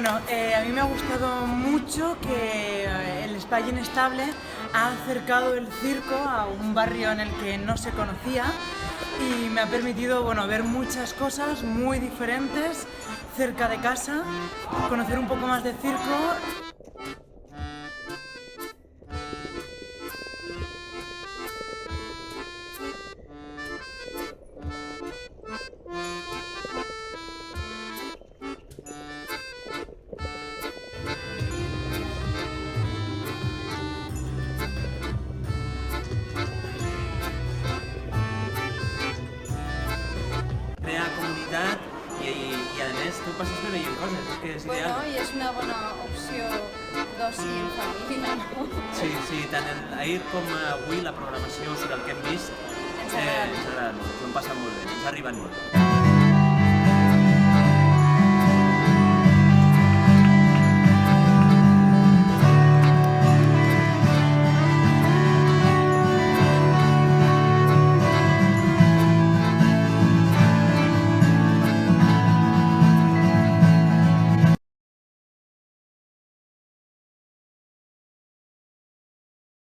A mí me ha gustado mucho que el Espai Inestable ha acercado el circo a un barrio en el que no se conocía y me ha permitido ver muchas cosas muy diferentes cerca de casa, conocer un poco más de circo. Crea comunitat i a més tu passes bé veient coses, és que és ideal. Bueno, i és una bona opció d'oci en família, no? Sí, tant ahir com avui la programació, o sigui, el que hem vist, ens ha agradat molt, ens ho hem passat molt bé, ens ha arribat molt.